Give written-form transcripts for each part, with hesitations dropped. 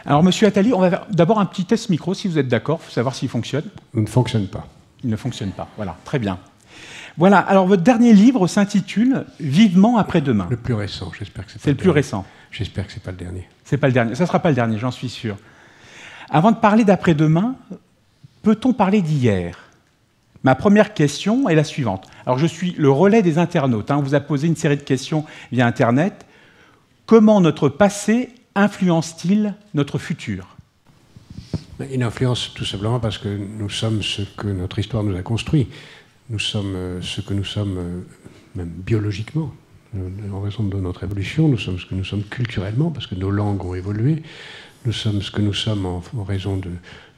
Alors, Monsieur Attali, on va faire d'abord un petit test micro, si vous êtes d'accord, pour savoir s'il fonctionne. Il ne fonctionne pas. Il ne fonctionne pas, voilà, très bien. Voilà, alors votre dernier livre s'intitule « Vivement après-demain ». Le plus récent, j'espère que c'est pas C'est le plus récent. J'espère que c'est pas le dernier. C'est pas le dernier, ça ne sera pas le dernier, j'en suis sûr. Avant de parler d'après-demain, peut-on parler d'hier? Ma première question est la suivante. Alors, je suis le relais des internautes. On vous a posé une série de questions via Internet. Comment notre passé influence-t-il notre futur? Il influence tout simplement parce que nous sommes ce que notre histoire nous a construit. Nous sommes ce que nous sommes, même biologiquement, en raison de notre évolution. Nous sommes ce que nous sommes culturellement, parce que nos langues ont évolué. Nous sommes ce que nous sommes en raison de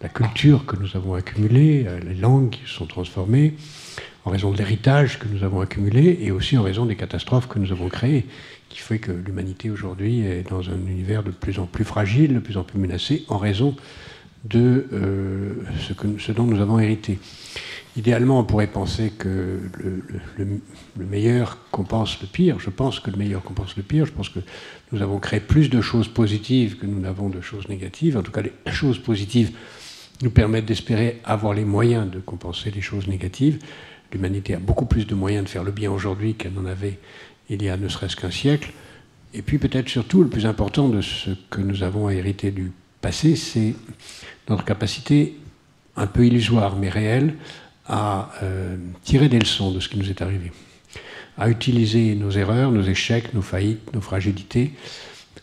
la culture que nous avons accumulée, les langues qui se sont transformées, en raison de l'héritage que nous avons accumulé, et aussi en raison des catastrophes que nous avons créées, qui fait que l'humanité aujourd'hui est dans un univers de plus en plus fragile, de plus en plus menacé, en raison de ce dont nous avons hérité. Idéalement, on pourrait penser que le meilleur compense le pire. Je pense que le meilleur compense le pire. Je pense que nous avons créé plus de choses positives que nous n'avons de choses négatives. En tout cas, les choses positives nous permettent d'espérer avoir les moyens de compenser les choses négatives. L'humanité a beaucoup plus de moyens de faire le bien aujourd'hui qu'elle n'en avait il y a ne serait-ce qu'un siècle. Et puis peut-être surtout, le plus important de ce que nous avons hérité du passé, c'est notre capacité, un peu illusoire mais réelle, à tirer des leçons de ce qui nous est arrivé, à utiliser nos erreurs, nos échecs, nos faillites, nos fragilités,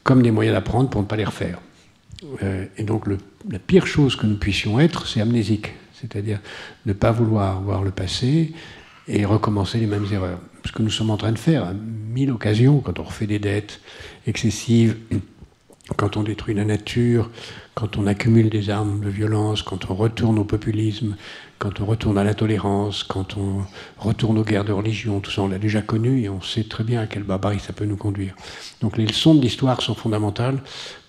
comme des moyens d'apprendre pour ne pas les refaire. Et donc la pire chose que nous puissions être, c'est amnésique, c'est-à-dire ne pas vouloir voir le passé et recommencer les mêmes erreurs. Ce que nous sommes en train de faire à 1000 occasions, quand on refait des dettes excessives, quand on détruit la nature, quand on accumule des armes de violence, quand on retourne au populisme, quand on retourne à l'intolérance, quand on retourne aux guerres de religion, tout ça on l'a déjà connu et on sait très bien à quelle barbarie ça peut nous conduire. Donc les leçons de l'histoire sont fondamentales,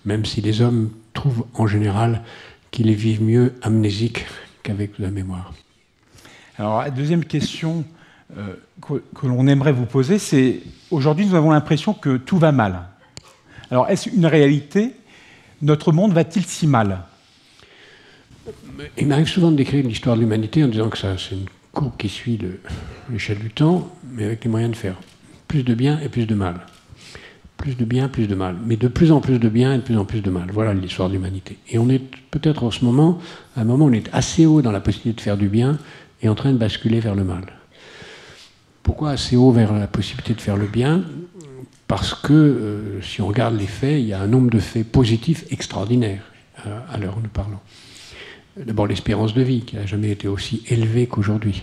même si les hommes trouvent en général qu'ils les vivent mieux amnésiques qu'avec la mémoire. Alors la deuxième question que l'on aimerait vous poser, c'est aujourd'hui nous avons l'impression que tout va mal. Alors est-ce une réalité? Notre monde va-t-il si mal? Il m'arrive souvent de décrire l'histoire de l'humanité en disant que ça, c'est une courbe qui suit l'échelle du temps, mais avec les moyens de faire plus de bien et plus de mal. Plus de bien, plus de mal. Mais de plus en plus de bien et de plus en plus de mal. Voilà l'histoire de l'humanité. Et on est peut-être en ce moment, à un moment où on est assez haut dans la possibilité de faire du bien et en train de basculer vers le mal. Pourquoi assez haut vers la possibilité de faire le bien? Parce que si on regarde les faits, il y a un nombre de faits positifs extraordinaires à l'heure où nous parlons. D'abord l'espérance de vie, qui n'a jamais été aussi élevée qu'aujourd'hui.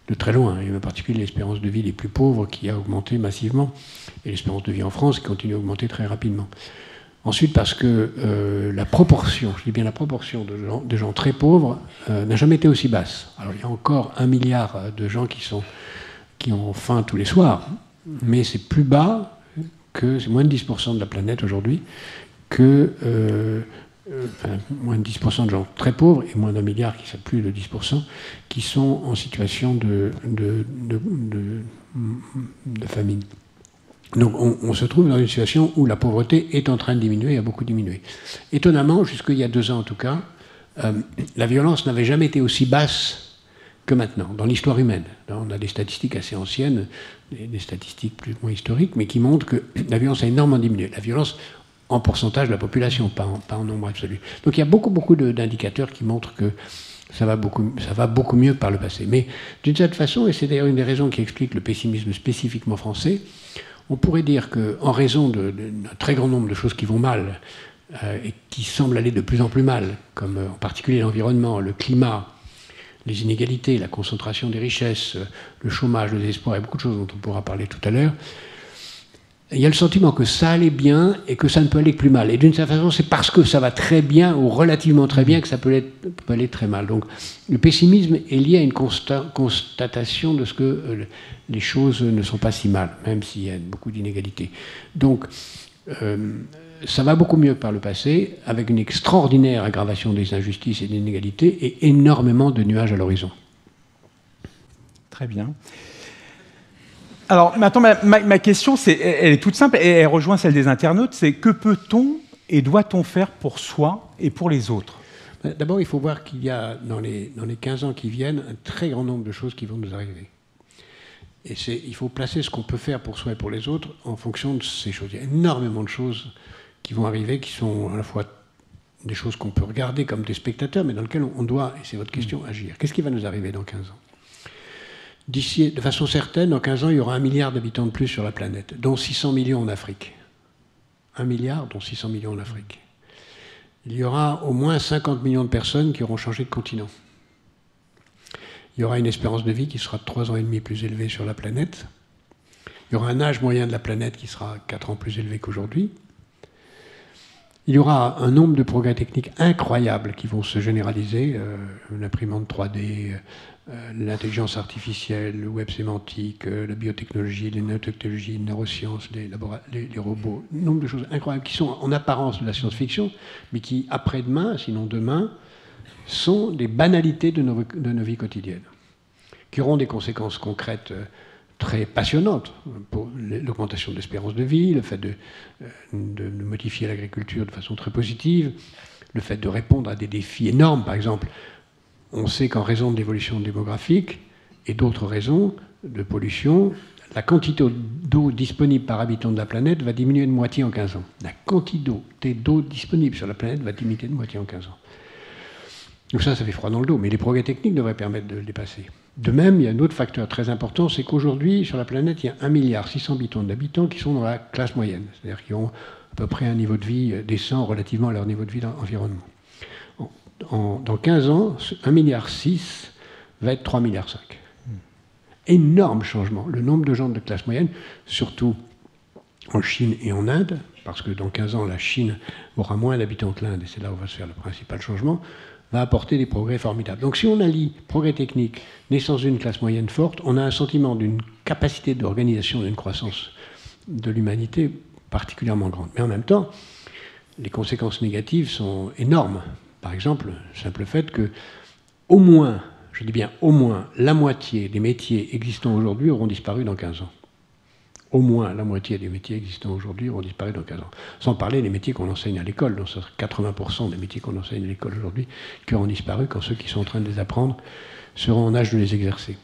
De très loin, et en particulier l'espérance de vie des plus pauvres qui a augmenté massivement, et l'espérance de vie en France qui continue à augmenter très rapidement. Ensuite parce que la proportion, je dis bien la proportion de gens très pauvres n'a jamais été aussi basse. Alors il y a encore 1 milliard de gens qui ont faim tous les soirs, mais c'est plus bas que, c'est moins de 10% de la planète aujourd'hui, que moins de 10% de gens très pauvres et moins d'1 milliard, qui sont plus de 10%, qui sont en situation de famine. Donc on se trouve dans une situation où la pauvreté est en train de diminuer, a beaucoup diminué. Étonnamment, jusqu'il y a 2 ans en tout cas, la violence n'avait jamais été aussi basse que maintenant, dans l'histoire humaine. Là, on a des statistiques assez anciennes, des statistiques plus ou moins historiques, mais qui montrent que la violence a énormément diminué. La violence en pourcentage de la population, pas en nombre absolu. Donc il y a beaucoup d'indicateurs qui montrent que ça va beaucoup mieux par le passé. Mais d'une certaine façon, et c'est d'ailleurs une des raisons qui explique le pessimisme spécifiquement français, on pourrait dire qu'en raison d'un très grand nombre de choses qui vont mal, et qui semblent aller de plus en plus mal, comme en particulier l'environnement, le climat, les inégalités, la concentration des richesses, le chômage, le désespoir, et beaucoup de choses dont on pourra parler tout à l'heure, il y a le sentiment que ça allait bien et que ça ne peut aller que plus mal. Et d'une certaine façon, c'est parce que ça va très bien ou relativement très bien que ça peut aller très mal. Donc le pessimisme est lié à une constatation de ce que les choses ne sont pas si mal, même s'il y a beaucoup d'inégalités. Donc ça va beaucoup mieux par le passé, avec une extraordinaire aggravation des injustices et des inégalités et énormément de nuages à l'horizon. Très bien. Alors, maintenant, ma question, elle est toute simple et elle rejoint celle des internautes, c'est que peut-on Et doit-on faire pour soi et pour les autres? D'abord, il faut voir qu'il y a, dans les 15 ans qui viennent, un très grand nombre de choses qui vont nous arriver. Et il faut placer ce qu'on peut faire pour soi et pour les autres en fonction de ces choses. Il y a énormément de choses qui vont arriver, qui sont à la fois des choses qu'on peut regarder comme des spectateurs, mais dans lesquelles on doit, et c'est votre question, agir. Qu'est-ce qui va nous arriver dans 15 ans? D'ici, de façon certaine, dans 15 ans, il y aura 1 milliard d'habitants de plus sur la planète, dont 600 millions en Afrique. 1 milliard, dont 600 millions en Afrique. Il y aura au moins 50 millions de personnes qui auront changé de continent. Il y aura une espérance de vie qui sera de 3 ans et demi plus élevée sur la planète. Il y aura un âge moyen de la planète qui sera 4 ans plus élevé qu'aujourd'hui. Il y aura un nombre de progrès techniques incroyables qui vont se généraliser. L'imprimante 3D, l'intelligence artificielle, le web sémantique, la biotechnologie, les nanotechnologies, les neurosciences, les robots. Un nombre de choses incroyables qui sont en apparence de la science-fiction, mais qui, après-demain, sinon demain, sont des banalités de nos vies quotidiennes, qui auront des conséquences concrètes très passionnantes pour l'augmentation de l'espérance de vie, le fait de modifier l'agriculture de façon très positive, le fait de répondre à des défis énormes. Par exemple, on sait qu'en raison de l'évolution démographique et d'autres raisons de pollution, la quantité d'eau disponible par habitant de la planète va diminuer de moitié en 15 ans. La quantité d'eau disponible sur la planète va diminuer de moitié en 15 ans. Donc ça fait froid dans le dos, mais les progrès techniques devraient permettre de le dépasser. De même, il y a un autre facteur très important, c'est qu'aujourd'hui, sur la planète, il y a 1,6 milliard d'habitants qui sont dans la classe moyenne, c'est-à-dire qui ont à peu près un niveau de vie décent relativement à leur niveau de vie d'environnement. Dans 15 ans, 1,6 milliard va être 3,5 milliards. Énorme changement. Le nombre de gens de classe moyenne, surtout en Chine et en Inde, parce que dans 15 ans, la Chine aura moins d'habitants que l'Inde, et c'est là où va se faire le principal changement, va apporter des progrès formidables. Donc si on allie progrès technique, naissance d'une classe moyenne forte, on a un sentiment d'une capacité d'organisation, d'une croissance de l'humanité particulièrement grande. Mais en même temps, les conséquences négatives sont énormes. Par exemple, le simple fait que au moins, je dis bien au moins, la moitié des métiers existants aujourd'hui auront disparu dans 15 ans. Au moins la moitié des métiers existants aujourd'hui auront disparu dans 15 ans. Sans parler des métiers qu'on enseigne à l'école. Donc, 80% des métiers qu'on enseigne à l'école aujourd'hui qui auront disparu quand ceux qui sont en train de les apprendre seront en âge de les exercer.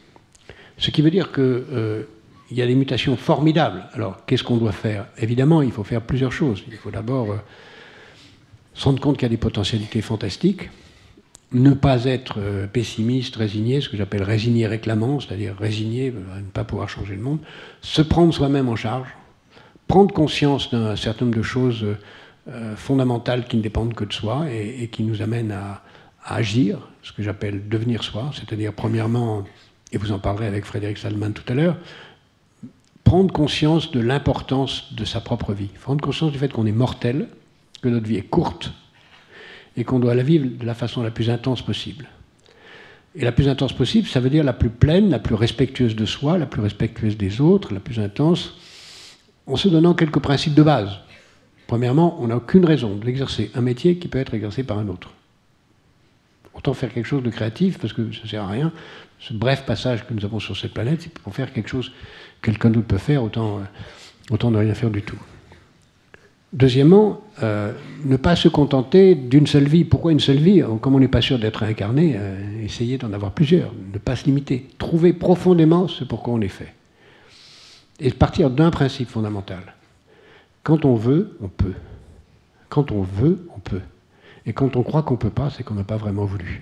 Ce qui veut dire qu'il y a des mutations formidables. Alors, qu'est-ce qu'on doit faire? Évidemment, il faut faire plusieurs choses. Il faut d'abord se rendre compte qu'il y a des potentialités fantastiques, ne pas être pessimiste, résigné, ce que j'appelle résigné réclamant, c'est-à-dire résigné à ne pas pouvoir changer le monde, se prendre soi-même en charge, prendre conscience d'un certain nombre de choses fondamentales qui ne dépendent que de soi et qui nous amènent à agir, ce que j'appelle devenir soi, c'est-à-dire premièrement, et vous en parlerez avec Frédéric Salman tout à l'heure, prendre conscience de l'importance de sa propre vie, prendre conscience du fait qu'on est mortel, que notre vie est courte, et qu'on doit la vivre de la façon la plus intense possible. Et la plus intense possible, ça veut dire la plus pleine, la plus respectueuse de soi, la plus respectueuse des autres, la plus intense, en se donnant quelques principes de base. Premièrement, on n'a aucune raison d'exercer un métier qui peut être exercé par un autre. Autant faire quelque chose de créatif, parce que ça ne sert à rien. Ce bref passage que nous avons sur cette planète, c'est pour faire quelque chose que quelqu'un d'autre peut faire, autant ne rien faire du tout. Deuxièmement, ne pas se contenter d'une seule vie. Pourquoi une seule vie? Comme on n'est pas sûr d'être incarné, essayer d'en avoir plusieurs, ne pas se limiter. Trouver profondément ce pourquoi on est fait. Et partir d'un principe fondamental. Quand on veut, on peut. Quand on veut, on peut. Et quand on croit qu'on ne peut pas, c'est qu'on n'a pas vraiment voulu.